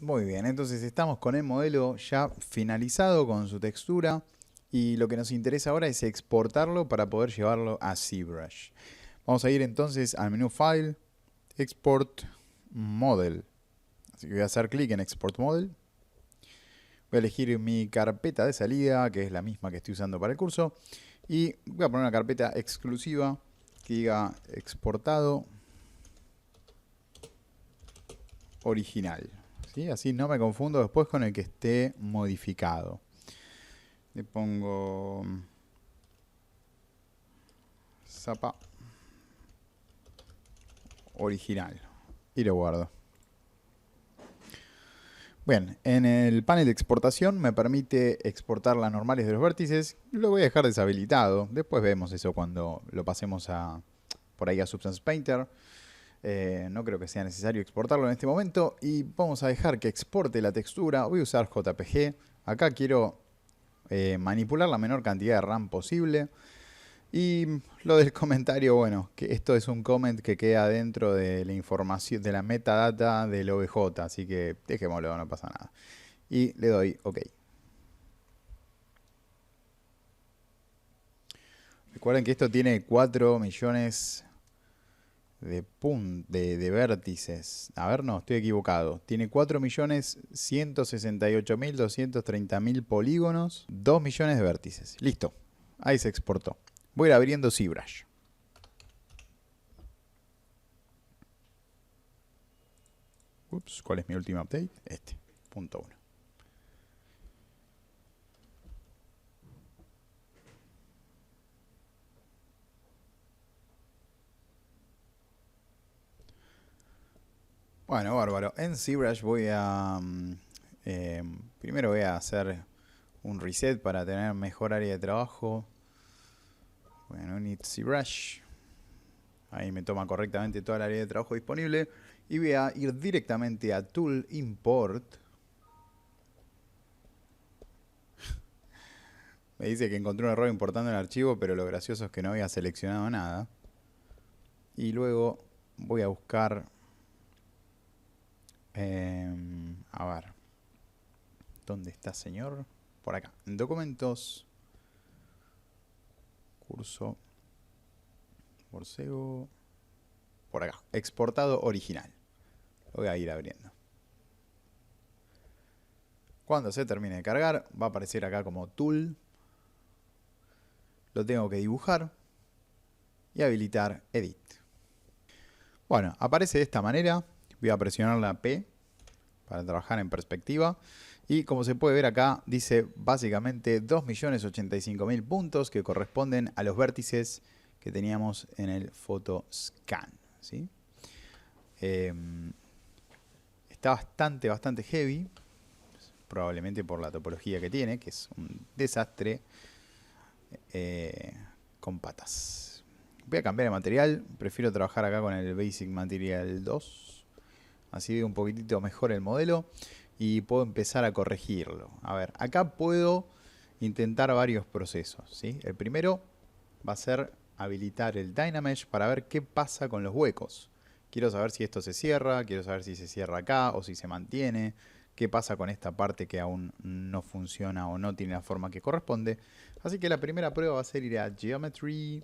Muy bien, entonces estamos con el modelo ya finalizado con su textura y lo que nos interesa ahora es exportarlo para poder llevarlo a ZBrush. Vamos a ir entonces al menú File, Export Model. Así que voy a hacer clic en Export Model. Voy a elegir mi carpeta de salida, que es la misma que estoy usando para el curso. Y voy a poner una carpeta exclusiva que diga exportado original. ¿Sí? Así no me confundo después con el que esté modificado. Le pongo Zapa original y lo guardo. Bien, en el panel de exportación me permite exportar las normales de los vértices. Lo voy a dejar deshabilitado. Después vemos eso cuando lo pasemos por ahí a Substance Painter. No creo que sea necesario exportarlo en este momento. Y vamos a dejar que exporte la textura. Voy a usar JPG. Acá quiero manipular la menor cantidad de RAM posible. Y lo del comentario, bueno, que esto es un comment que queda dentro de la información, de la metadata del OBJ, así que dejémoslo, no pasa nada. Y le doy OK. Recuerden que esto tiene 4 millones de vértices. A ver, no, estoy equivocado. Tiene 4.168.230.000 polígonos, 2 millones de vértices. Listo, ahí se exportó. Voy a ir abriendo ZBrush. Ups, ¿cuál es mi último update? Este, punto 1. Bueno, bárbaro. En ZBrush voy a... primero voy a hacer un reset para tener mejor área de trabajo. Bueno, init ZBrush. Ahí me toma correctamente toda la área de trabajo disponible. Y voy a ir directamente a Tool Import. Me dice que encontré un error importando el archivo, pero lo gracioso es que no había seleccionado nada. Y luego voy a buscar... a ver. ¿Dónde está, señor? Por acá. En documentos. Curso. Borsego. Por acá. Exportado original. Lo voy a ir abriendo. Cuando se termine de cargar, va a aparecer acá como Tool. Lo tengo que dibujar. Y habilitar Edit. Bueno, aparece de esta manera. Voy a presionar la P para trabajar en perspectiva. Y como se puede ver acá, dice básicamente 2.085.000 puntos que corresponden a los vértices que teníamos en el PhotoScan. ¿Sí? Está bastante heavy. Probablemente por la topología que tiene, que es un desastre con patas. Voy a cambiar de material. Prefiero trabajar acá con el Basic Material 2. Así veo un poquitito mejor el modelo. Y puedo empezar a corregirlo. A ver, acá puedo intentar varios procesos, ¿sí? El primero va a ser habilitar el Dynamesh para ver qué pasa con los huecos. Quiero saber si esto se cierra, quiero saber si se cierra acá o si se mantiene. Qué pasa con esta parte que aún no funciona o no tiene la forma que corresponde. Así que la primera prueba va a ser ir a Geometry,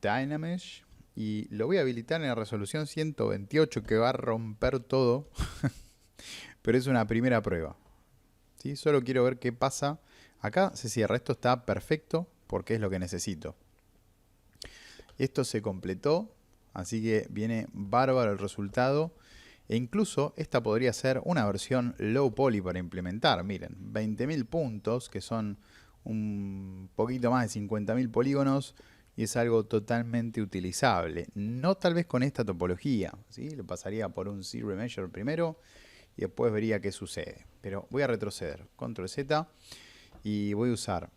Dynamesh. Y lo voy a habilitar en la resolución 128 que va a romper todo. Pero es una primera prueba. ¿Sí? Solo quiero ver qué pasa. Acá se cierra. Esto está perfecto porque es lo que necesito. Esto se completó. Así que viene bárbaro el resultado. E incluso esta podría ser una versión low poly para implementar. Miren, 20.000 puntos, que son un poquito más de 50.000 polígonos. Y es algo totalmente utilizable. No tal vez con esta topología. ¿Sí? Lo pasaría por un ZRemeasure primero. Y después vería qué sucede. Pero voy a retroceder. Control Z. Y voy a usar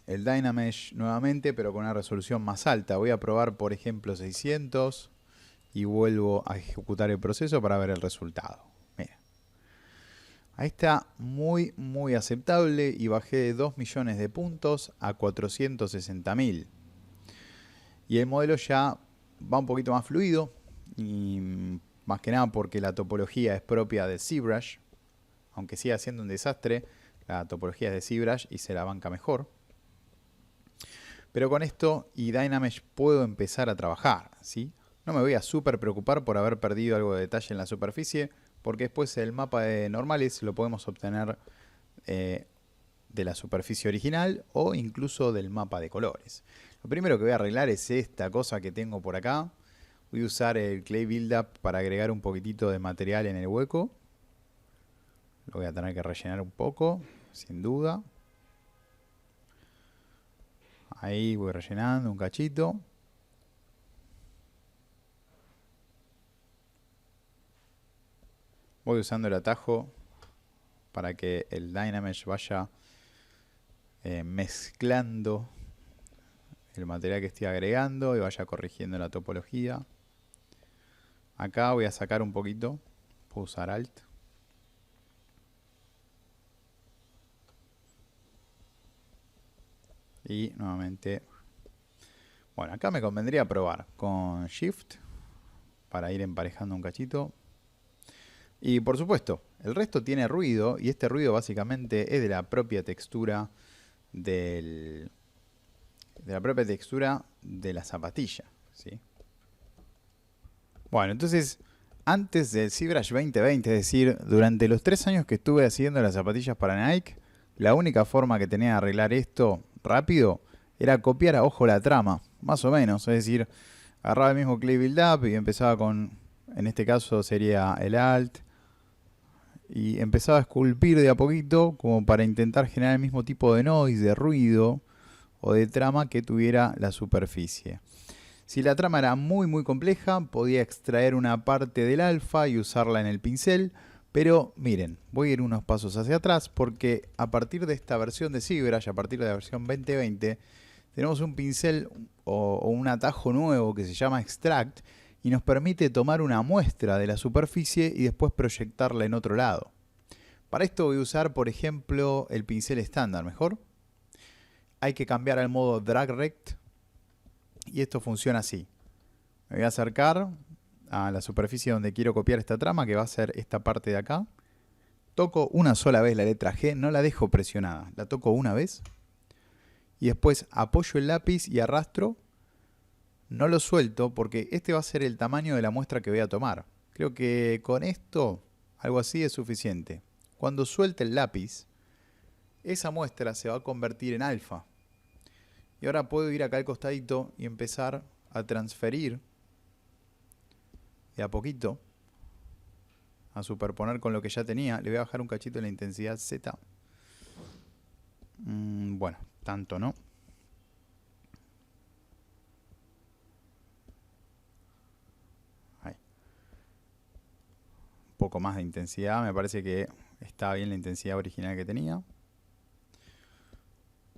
el Dynamesh nuevamente, pero con una resolución más alta. Voy a probar, por ejemplo, 600. Y vuelvo a ejecutar el proceso para ver el resultado. Mira. Ahí está muy aceptable. Y bajé de 2 millones de puntos a 460.000. Y el modelo ya va un poquito más fluido. Y más que nada porque la topología es propia de ZBrush. Aunque siga siendo un desastre, la topología es de ZBrush y se la banca mejor. Pero con esto y Dynamesh puedo empezar a trabajar, ¿sí? No me voy a súper preocupar por haber perdido algo de detalle en la superficie, porque después el mapa de normales lo podemos obtener de la superficie original o incluso del mapa de colores. Lo primero que voy a arreglar es esta cosa que tengo por acá. Voy a usar el Clay Buildup para agregar un poquitito de material en el hueco. Lo voy a tener que rellenar un poco, sin duda. Ahí voy rellenando un cachito. Voy usando el atajo para que el Dynamesh vaya mezclando el material que estoy agregando y vaya corrigiendo la topología. Acá voy a sacar un poquito. Puedo usar Alt. Y nuevamente, bueno, acá me convendría probar con Shift para ir emparejando un cachito. Y por supuesto, el resto tiene ruido y este ruido básicamente es de la propia textura de la zapatilla, ¿sí? Bueno, entonces, antes del ZBrush 2020, es decir, durante los 3 años que estuve haciendo las zapatillas para Nike, la única forma que tenía de arreglar esto rápido era copiar a ojo la trama, más o menos. Es decir, agarraba el mismo Clay Buildup y empezaba con, en este caso sería el Alt, y empezaba a esculpir de a poquito como para intentar generar el mismo tipo de noise, de ruido o de trama que tuviera la superficie. Si la trama era muy compleja, podía extraer una parte del alfa y usarla en el pincel, pero miren, voy a ir unos pasos hacia atrás porque a partir de esta versión de ZBrush, a partir de la versión 2020, tenemos un pincel o un atajo nuevo que se llama Extract y nos permite tomar una muestra de la superficie y después proyectarla en otro lado. Para esto voy a usar, por ejemplo, el pincel estándar, ¿mejor? Hay que cambiar al modo Drag Rect y esto funciona así. Me voy a acercar a la superficie donde quiero copiar esta trama, que va a ser esta parte de acá. Toco una sola vez la letra G, no la dejo presionada, la toco una vez. Y después apoyo el lápiz y arrastro. No lo suelto porque este va a ser el tamaño de la muestra que voy a tomar. Creo que con esto, algo así es suficiente. Cuando suelte el lápiz, esa muestra se va a convertir en alfa. Y ahora puedo ir acá al costadito y empezar a transferir de a poquito, a superponer con lo que ya tenía. Le voy a bajar un cachito la intensidad Z. Bueno, tanto no. Ahí. Un poco más de intensidad, me parece que está bien la intensidad original que tenía.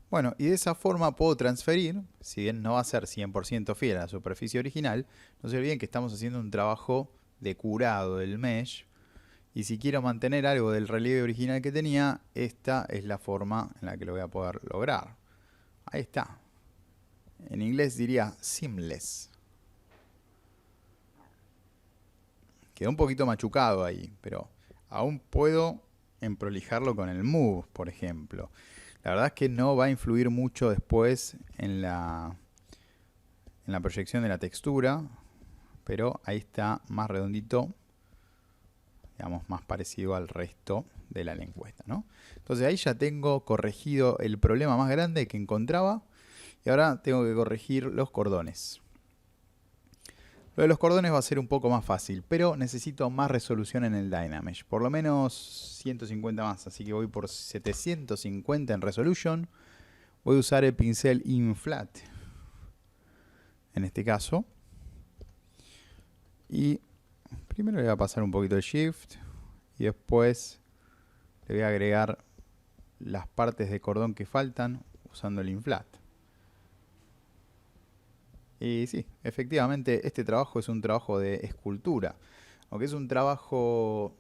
Bueno, y de esa forma puedo transferir, si bien no va a ser 100% fiel a la superficie original, no se olviden que estamos haciendo un trabajo de curado del mesh, y si quiero mantener algo del relieve original que tenía, esta es la forma en la que lo voy a poder lograr. Ahí está. En inglés diría seamless. Quedó un poquito machucado ahí, pero aún puedo emprolijarlo con el Move, por ejemplo. La verdad es que no va a influir mucho después en la proyección de la textura, pero ahí está más redondito, digamos, más parecido al resto de la lengüeta, ¿no? Entonces ahí ya tengo corregido el problema más grande que encontraba y ahora tengo que corregir los cordones. Lo de los cordones va a ser un poco más fácil, pero necesito más resolución en el Dynamesh. Por lo menos 150 más, así que voy por 750 en resolution. Voy a usar el pincel Inflat, en este caso. Y primero le voy a pasar un poquito de Shift y después le voy a agregar las partes de cordón que faltan usando el Inflat. Y sí, efectivamente este trabajo es un trabajo de escultura, aunque es un trabajo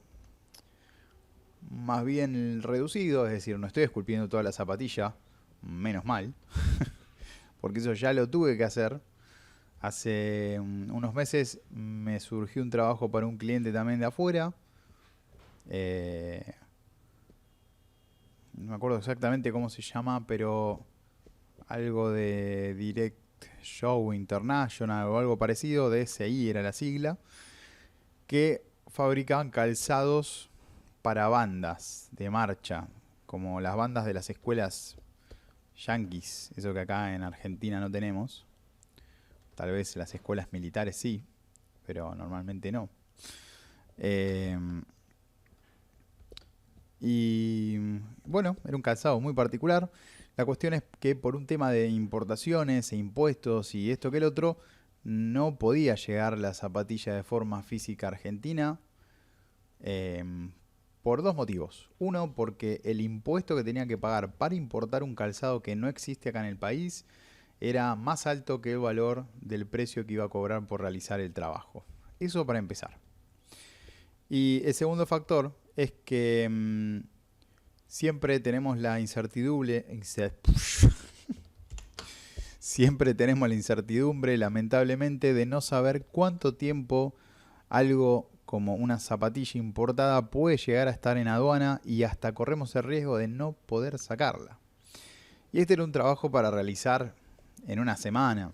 más bien reducido, es decir, no estoy esculpiendo toda la zapatilla, menos mal, porque eso ya lo tuve que hacer, Hace unos meses me surgió un trabajo para un cliente también de afuera. Eh, no me acuerdo exactamente cómo se llama, pero algo de Direct Show International o algo parecido, DSI era la sigla, que fabricaban calzados para bandas de marcha, como las bandas de las escuelas yanquis, eso que acá en Argentina no tenemos. Tal vez las escuelas militares sí, pero normalmente no. Eh, y bueno, era un calzado muy particular. La cuestión es que por un tema de importaciones e impuestos y esto que el otro, no podía llegar la zapatilla de forma física argentina eh, por dos motivos. Uno, porque el impuesto que tenía que pagar para importar un calzado que no existe acá en el país era más alto que el valor del precio que iba a cobrar por realizar el trabajo. Eso para empezar. Y el segundo factor es que siempre tenemos la incertidumbre, siempre tenemos la incertidumbre, lamentablemente, de no saber cuánto tiempo algo como una zapatilla importada puede llegar a estar en aduana y hasta corremos el riesgo de no poder sacarla. Y este era un trabajo para realizar en una semana.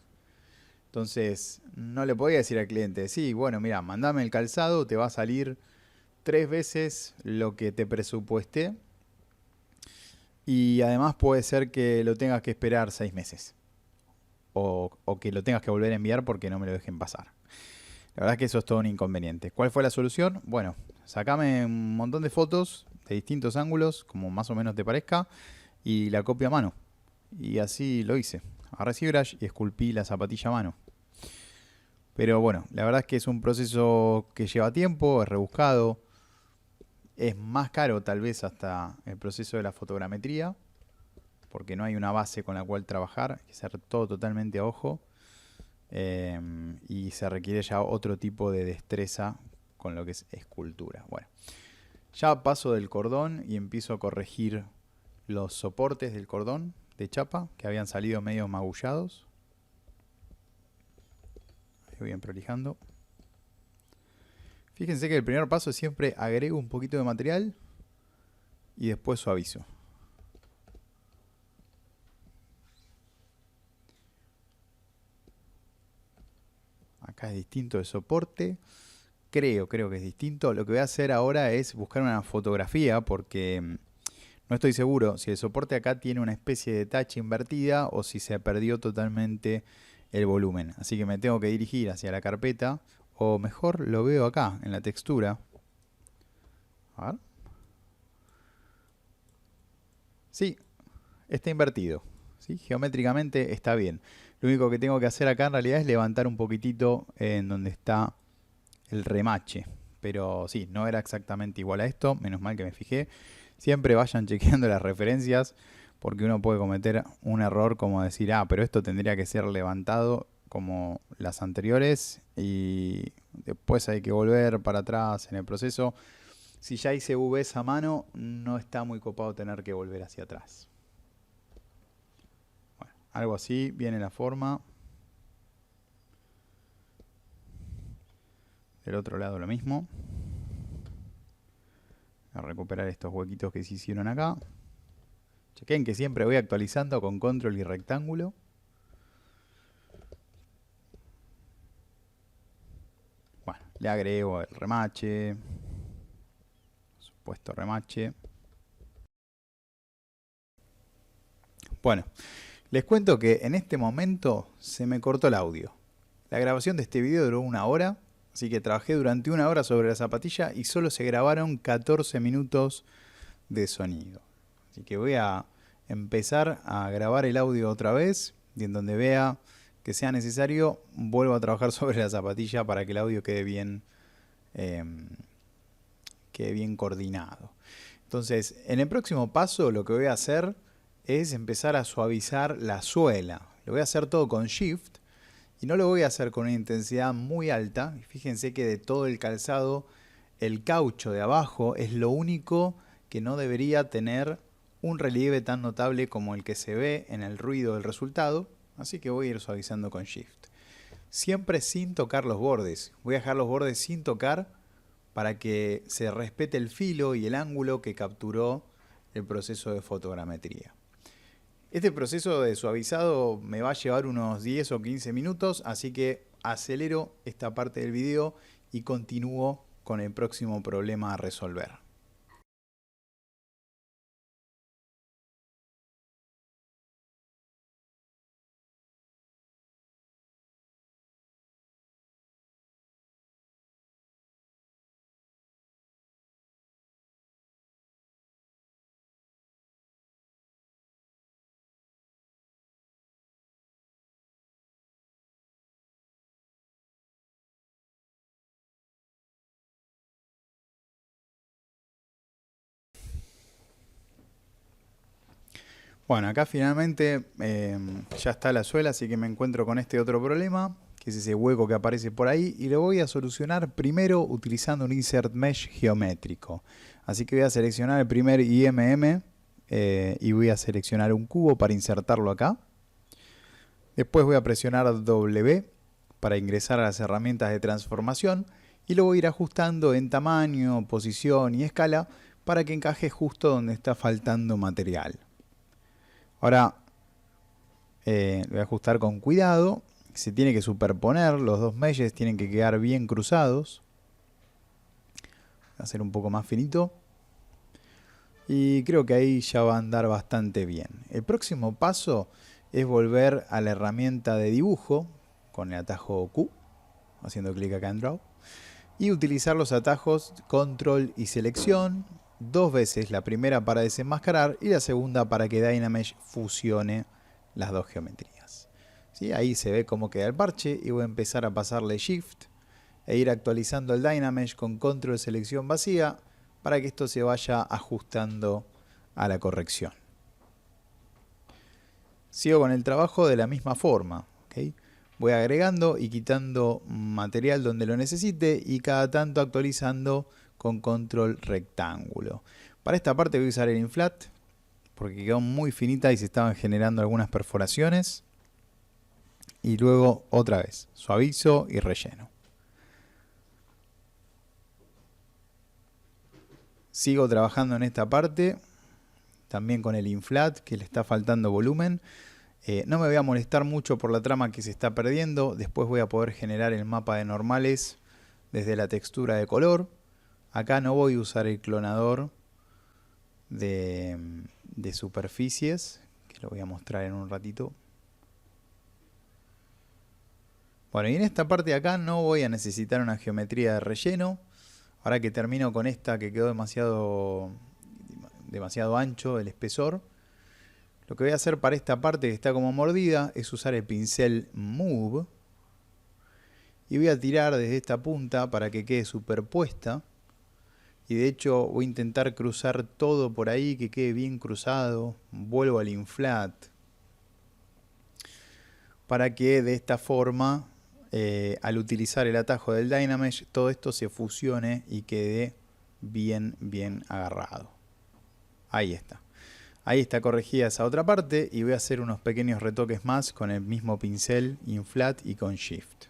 Entonces, no le podía decir al cliente, sí, bueno, mira, mandame el calzado, te va a salir 3 veces lo que te presupuesté y además puede ser que lo tengas que esperar 6 meses o que lo tengas que volver a enviar porque no me lo dejen pasar. La verdad es que eso es todo un inconveniente. ¿Cuál fue la solución? Bueno, sacame un montón de fotos de distintos ángulos, como más o menos te parezca, y la copio a mano. Y así lo hice. Agarré ZBrush y esculpí la zapatilla a mano. Pero bueno, la verdad es que es un proceso que lleva tiempo, es rebuscado. Es más caro tal vez hasta el proceso de la fotogrametría, porque no hay una base con la cual trabajar, hay que hacer todo totalmente a ojo. Y se requiere ya otro tipo de destreza con lo que es escultura. Bueno, ya paso del cordón y empiezo a corregir los soportes del cordón de chapa que habían salido medio magullados. Ahí voy prolijando. Fíjense que el primer paso siempre agrego un poquito de material y después suavizo. Acá es distinto el soporte. Creo que es distinto. Lo que voy a hacer ahora es buscar una fotografía porque no estoy seguro si el soporte acá tiene una especie de tacha invertida o si se perdió totalmente el volumen. Así que me tengo que dirigir hacia la carpeta o mejor lo veo acá en la textura. A ver. Sí, está invertido. ¿Sí? Geométricamente está bien. Lo único que tengo que hacer acá en realidad es levantar un poquitito en donde está el remache. Pero sí, no era exactamente igual a esto. Menos mal que me fijé. Siempre vayan chequeando las referencias porque uno puede cometer un error como decir, ah, pero esto tendría que ser levantado como las anteriores y después hay que volver para atrás en el proceso. Si ya hice Vs a mano, no está muy copado tener que volver hacia atrás. Bueno, algo así, viene la forma. Del otro lado lo mismo. A recuperar estos huequitos que se hicieron acá. Chequen que siempre voy actualizando con control y rectángulo. Bueno, le agrego el remache. Supuesto remache. Bueno, les cuento que en este momento se me cortó el audio. La grabación de este video duró 1 hora, así que trabajé durante 1 hora sobre la zapatilla y solo se grabaron 14 minutos de sonido. Así que voy a empezar a grabar el audio otra vez y en donde vea que sea necesario vuelvo a trabajar sobre la zapatilla para que el audio quede bien coordinado. Entonces, en el próximo paso lo que voy a hacer es empezar a suavizar la suela. Lo voy a hacer todo con Shift y no lo voy a hacer con una intensidad muy alta. Fíjense que de todo el calzado, el caucho de abajo es lo único que no debería tener un relieve tan notable como el que se ve en el ruido del resultado. Así que voy a ir suavizando con Shift. siempre sin tocar los bordes. Voy a dejar los bordes sin tocar para que se respete el filo y el ángulo que capturó el proceso de fotogrametría. Este proceso de suavizado me va a llevar unos 10 o 15 minutos, así que acelero esta parte del video y continúo con el próximo problema a resolver. Bueno, acá finalmente ya está la suela, así que me encuentro con este otro problema, que es ese hueco que aparece por ahí, y lo voy a solucionar primero utilizando un Insert Mesh geométrico. Así que voy a seleccionar el primer IMM y voy a seleccionar un cubo para insertarlo acá. Después voy a presionar W para ingresar a las herramientas de transformación y lo voy a ir ajustando en tamaño, posición y escala para que encaje justo donde está faltando material. Ahora lo voy a ajustar con cuidado. Se tiene que superponer, los dos meshes tienen que quedar bien cruzados. Voy a hacer un poco más finito. Y creo que ahí ya va a andar bastante bien. El próximo paso es volver a la herramienta de dibujo con el atajo Q, haciendo clic acá en Draw. Y utilizar los atajos Control y Selección dos veces, la primera para desenmascarar y la segunda para que Dynamesh fusione las dos geometrías. ¿Sí? Ahí se ve cómo queda el parche y voy a empezar a pasarle Shift e ir actualizando el Dynamesh con Control Selección vacía para que esto se vaya ajustando a la corrección. Sigo con el trabajo de la misma forma. ¿Okay? Voy agregando y quitando material donde lo necesite y cada tanto actualizando con control rectángulo. Para esta parte voy a usar el inflat porque quedó muy finita y se estaban generando algunas perforaciones. Y luego otra vez, suavizo y relleno. Sigo trabajando en esta parte, también con el inflat que le está faltando volumen. No me voy a molestar mucho por la trama que se está perdiendo. Después voy a poder generar el mapa de normales desde la textura de color. Acá no voy a usar el clonador de superficies, que lo voy a mostrar en un ratito. Bueno, y en esta parte de acá no voy a necesitar una geometría de relleno. Ahora que termino con esta que quedó demasiado ancho el espesor, lo que voy a hacer para esta parte que está como mordida es usar el pincel Move y voy a tirar desde esta punta para que quede superpuesta. Y de hecho voy a intentar cruzar todo por ahí, que quede bien cruzado. Vuelvo al inflat para que de esta forma, al utilizar el atajo del Dynamesh, todo esto se fusione y quede bien agarrado. Ahí está. Ahí está corregida esa otra parte y voy a hacer unos pequeños retoques más con el mismo pincel inflat y con Shift.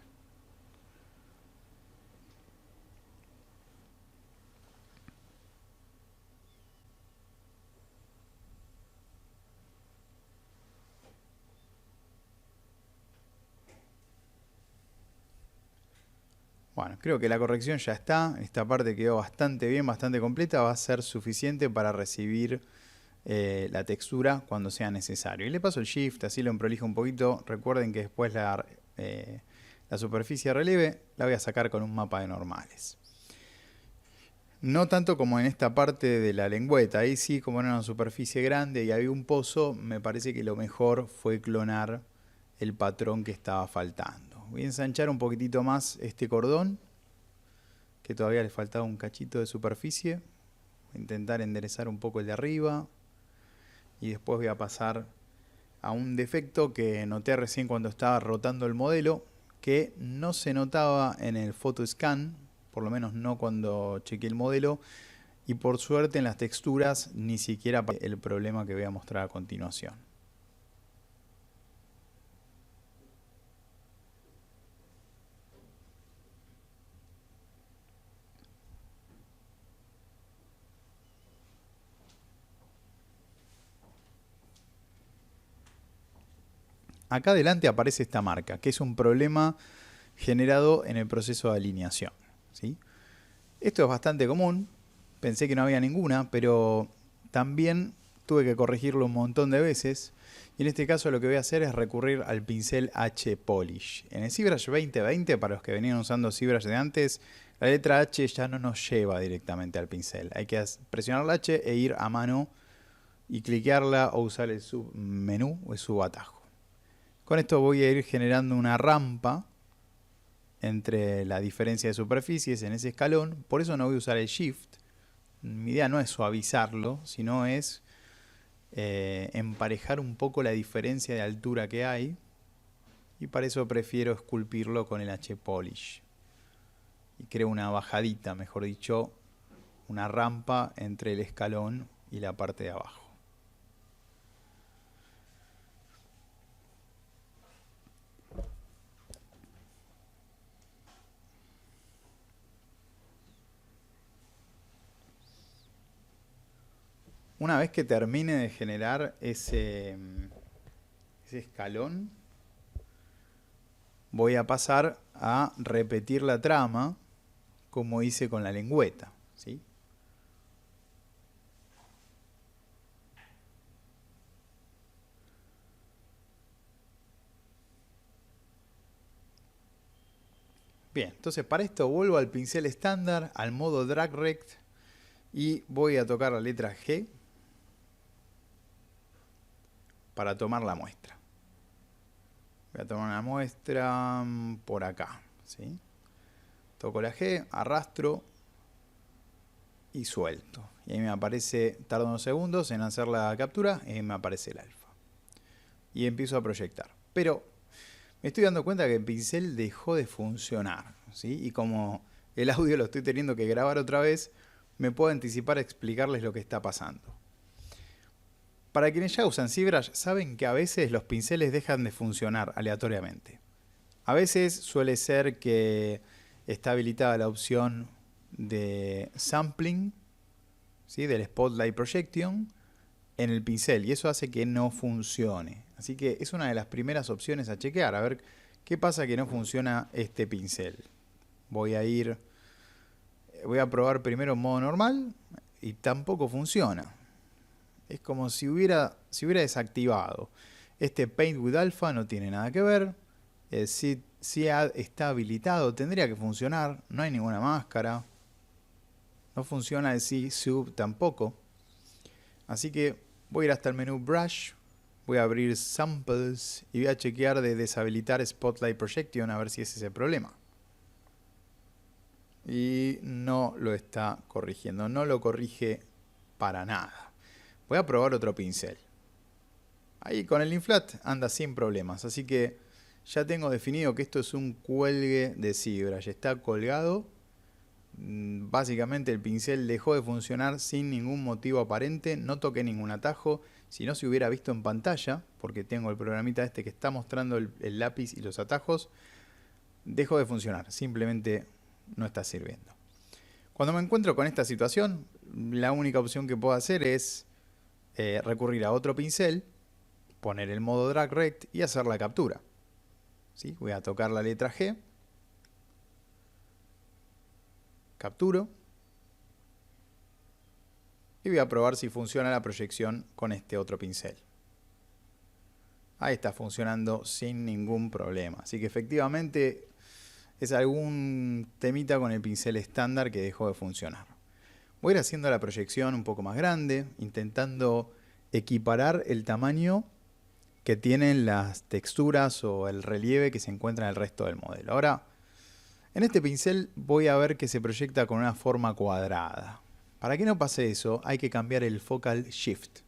Bueno, creo que la corrección ya está. Esta parte quedó bastante bien, bastante completa. Va a ser suficiente para recibir la textura cuando sea necesario. Y le paso el Shift, así lo emprolijo un poquito. Recuerden que después la superficie de relieve la voy a sacar con un mapa de normales. No tanto como en esta parte de la lengüeta. Ahí sí, como era una superficie grande y había un pozo, me parece que lo mejor fue clonar el patrón que estaba faltando. Voy a ensanchar un poquitito más este cordón, que todavía le faltaba un cachito de superficie. Voy a intentar enderezar un poco el de arriba. Y después voy a pasar a un defecto que noté recién cuando estaba rotando el modelo, que no se notaba en el PhotoScan, por lo menos no cuando chequeé el modelo, y por suerte en las texturas ni siquiera el problema que voy a mostrar a continuación. acá adelante aparece esta marca, que es un problema generado en el proceso de alineación, ¿sí? Esto es bastante común, pensé que no había ninguna, pero también tuve que corregirlo un montón de veces. Y en este caso lo que voy a hacer es recurrir al pincel H Polish. En el ZBrush 2020, para los que venían usando ZBrush de antes, la letra H ya no nos lleva directamente al pincel. Hay que presionar la H e ir a mano y cliquearla o usar el submenú o el subatajo. Con esto voy a ir generando una rampa entre la diferencia de superficies en ese escalón. Por eso no voy a usar el Shift. Mi idea no es suavizarlo, sino es emparejar un poco la diferencia de altura que hay. Y para eso prefiero esculpirlo con el H Polish. Y creo una bajadita, mejor dicho, una rampa entre el escalón y la parte de abajo. Una vez que termine de generar ese escalón, voy a pasar a repetir la trama como hice con la lengüeta, ¿sí? Bien, entonces para esto vuelvo al pincel estándar, al modo Drag Rect, y voy a tocar la letra G para tomar la muestra. Voy a tomar una muestra por acá, ¿sí? Toco la G, arrastro y suelto. Y ahí me aparece, tarda unos segundos en hacer la captura y me aparece el alfa. Y empiezo a proyectar. Pero me estoy dando cuenta que el pincel dejó de funcionar, ¿sí? Y como el audio lo estoy teniendo que grabar otra vez, me puedo anticipar a explicarles lo que está pasando. Para quienes ya usan ZBrush, saben que a veces los pinceles dejan de funcionar aleatoriamente. A veces suele ser que está habilitada la opción de sampling, ¿sí? Del Spotlight Projection en el pincel, y eso hace que no funcione. Así que es una de las primeras opciones a chequear, a ver qué pasa que no funciona este pincel. Voy a probar primero en modo normal y tampoco funciona. Es como si hubiera desactivado. Este Paint with Alpha no tiene nada que ver. Si está habilitado, tendría que funcionar. No hay ninguna máscara. No funciona el C-Sub tampoco. Así que voy a ir hasta el menú Brush. Voy a abrir Samples y voy a chequear de deshabilitar Spotlight Projection a ver si ese es el problema. Y no lo está corrigiendo. No lo corrige para nada. Voy a probar otro pincel. Ahí con el Inflat anda sin problemas. Así que ya tengo definido que esto es un cuelgue de ZBrush. Está colgado. Básicamente el pincel dejó de funcionar sin ningún motivo aparente. No toqué ningún atajo. Si no se hubiera visto en pantalla, porque tengo el programita este que está mostrando el lápiz y los atajos, dejó de funcionar. Simplemente no está sirviendo. Cuando me encuentro con esta situación, la única opción que puedo hacer es recurrir a otro pincel, poner el modo Drag Rect y hacer la captura. ¿Sí? Voy a tocar la letra G, capturo y voy a probar si funciona la proyección con este otro pincel. Ahí está funcionando sin ningún problema. Así que efectivamente es algún temita con el pincel estándar que dejó de funcionar. Voy a ir haciendo la proyección un poco más grande, intentando equiparar el tamaño que tienen las texturas o el relieve que se encuentra en el resto del modelo. Ahora, en este pincel voy a ver que se proyecta con una forma cuadrada. Para que no pase eso, hay que cambiar el Focal Shift.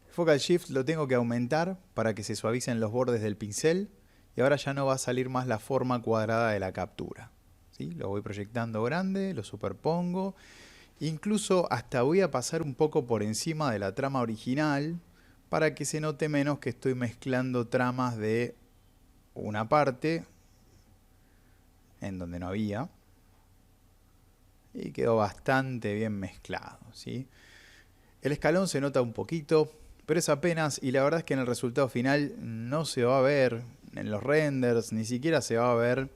El Focal Shift lo tengo que aumentar para que se suavicen los bordes del pincel y ahora ya no va a salir más la forma cuadrada de la captura. ¿Sí? Lo voy proyectando grande, lo superpongo. Incluso hasta voy a pasar un poco por encima de la trama original para que se note menos que estoy mezclando tramas de una parte en donde no había. Y quedó bastante bien mezclado, ¿sí? El escalón se nota un poquito pero es apenas, y la verdad es que en el resultado final no se va a ver en los renders, ni siquiera se va a ver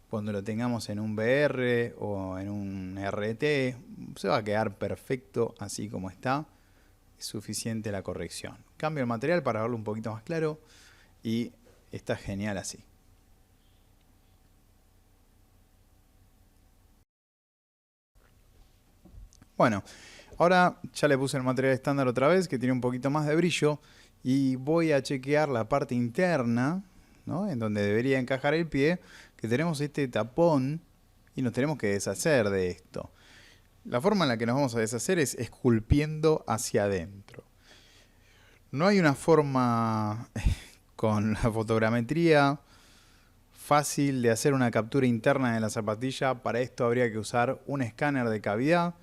cuando lo tengamos en un VR o en un RT. Se va a quedar perfecto así como está. Es suficiente la corrección. Cambio el material para verlo un poquito más claro y está genial así. Bueno, ahora ya le puse el material estándar otra vez, que tiene un poquito más de brillo, y voy a chequear la parte interna, ¿no? En donde debería encajar el pie, que tenemos este tapón y nos tenemos que deshacer de esto. La forma en la que nos vamos a deshacer es esculpiendo hacia adentro. No hay una forma con la fotogrametría fácil de hacer una captura interna de la zapatilla. Para esto habría que usar un escáner de cavidad.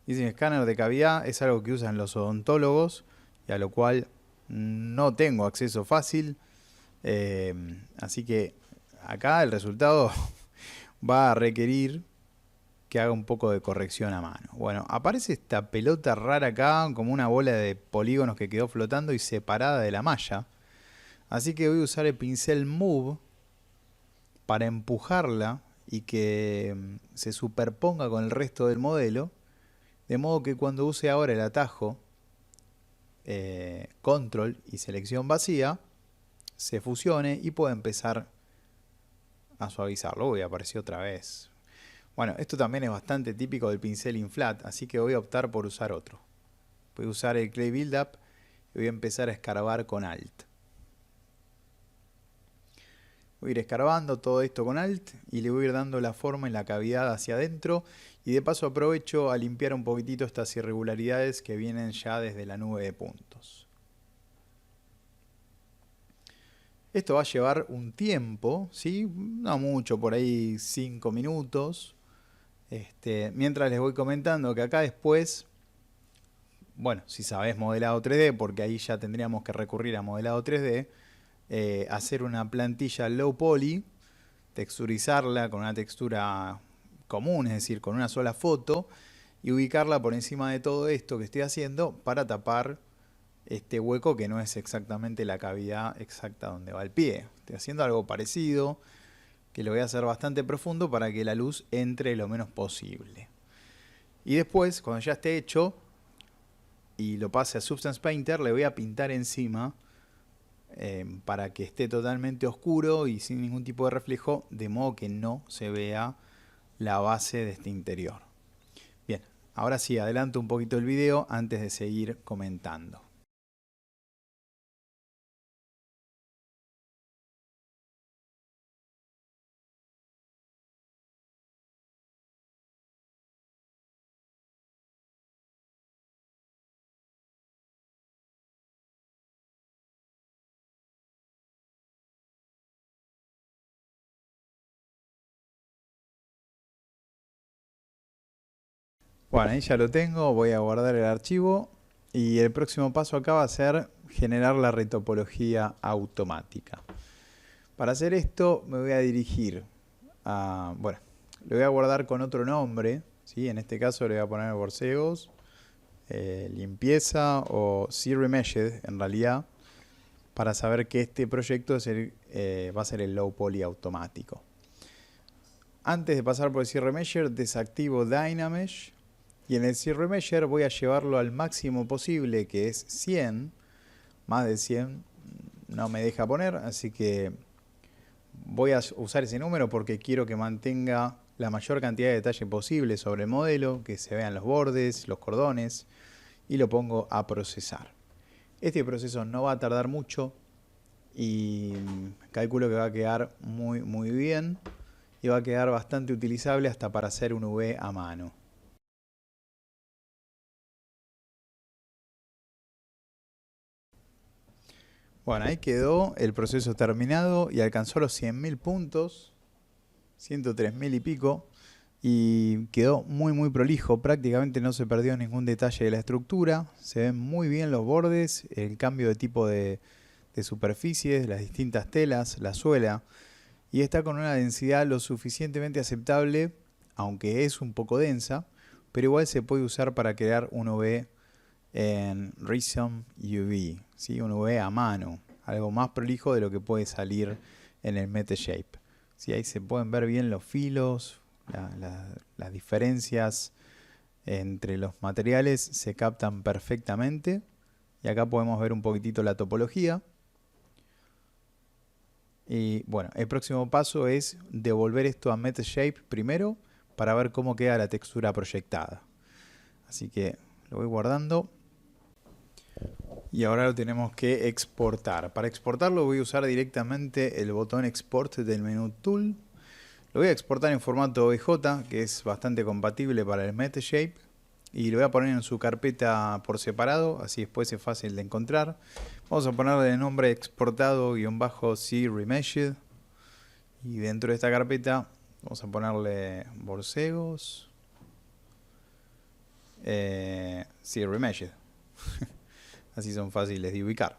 Y ese escáner de cavidad es algo que usan los odontólogos y a lo cual no tengo acceso fácil. Así que acá el resultado va a requerir que haga un poco de corrección a mano. Bueno, aparece esta pelota rara acá, como una bola de polígonos que quedó flotando y separada de la malla. Así que voy a usar el pincel Move para empujarla y que se superponga con el resto del modelo, de modo que cuando use ahora el atajo Control y selección vacía, se fusione y pueda empezar a suavizarlo. Uy, apareció otra vez. Bueno, esto también es bastante típico del pincel inflat, así que voy a optar por usar otro. Voy a usar el Clay Buildup y voy a empezar a escarbar con Alt. Voy a ir escarbando todo esto con Alt y le voy a ir dando la forma en la cavidad hacia adentro, y de paso aprovecho a limpiar un poquitito estas irregularidades que vienen ya desde la nube de puntos. Esto va a llevar un tiempo, ¿sí? No mucho, por ahí 5 minutos. Mientras les voy comentando que acá después, bueno, si sabés modelado 3D, porque ahí ya tendríamos que recurrir a modelado 3D, hacer una plantilla low poly, texturizarla con una textura común, es decir, con una sola foto, y ubicarla por encima de todo esto que estoy haciendo para tapar este hueco que no es exactamente la cavidad exacta donde va el pie. Estoy haciendo algo parecido, que lo voy a hacer bastante profundo para que la luz entre lo menos posible. Y después, cuando ya esté hecho y lo pase a Substance Painter, le voy a pintar encima para que esté totalmente oscuro y sin ningún tipo de reflejo, de modo que no se vea la base de este interior. Bien, ahora sí, adelanto un poquito el video antes de seguir comentando. Bueno, ahí ya lo tengo, voy a guardar el archivo y el próximo paso acá va a ser generar la retopología automática. Para hacer esto me voy a dirigir a, bueno, lo voy a guardar con otro nombre, ¿sí? En este caso le voy a poner borcegos, limpieza o C-Remeshed en realidad, para saber que este proyecto es va a ser el low poly automático. Antes de pasar por el C-Remesher desactivo Dynamesh. Y en el C-Remesher voy a llevarlo al máximo posible, que es 100. Más de 100 no me deja poner, así que voy a usar ese número porque quiero que mantenga la mayor cantidad de detalle posible sobre el modelo, que se vean los bordes, los cordones, y lo pongo a procesar. Este proceso no va a tardar mucho y calculo que va a quedar muy bien y va a quedar bastante utilizable hasta para hacer un V a mano. Bueno, ahí quedó el proceso terminado y alcanzó los 100.000 puntos, 103.000 y pico, y quedó muy prolijo, prácticamente no se perdió ningún detalle de la estructura, se ven muy bien los bordes, el cambio de tipo de superficies, las distintas telas, la suela, y está con una densidad lo suficientemente aceptable, aunque es un poco densa, pero igual se puede usar para crear un OV en Reason UV, ¿sí? Un UV a mano, algo más prolijo de lo que puede salir en el Metashape. ¿Sí? Ahí se pueden ver bien los filos, las diferencias entre los materiales se captan perfectamente. Y acá podemos ver un poquitito la topología. Y bueno, el próximo paso es devolver esto a Metashape primero para ver cómo queda la textura proyectada. Así que lo voy guardando. Y ahora lo tenemos que exportar. Para exportarlo voy a usar directamente el botón Export del menú Tool. Lo voy a exportar en formato OBJ, que es bastante compatible para el Metashape. Y lo voy a poner en su carpeta por separado, así después es fácil de encontrar. Vamos a ponerle el nombre exportado-c remeshed. Y dentro de esta carpeta vamos a ponerle borcegos c remeshed. Así son fáciles de ubicar.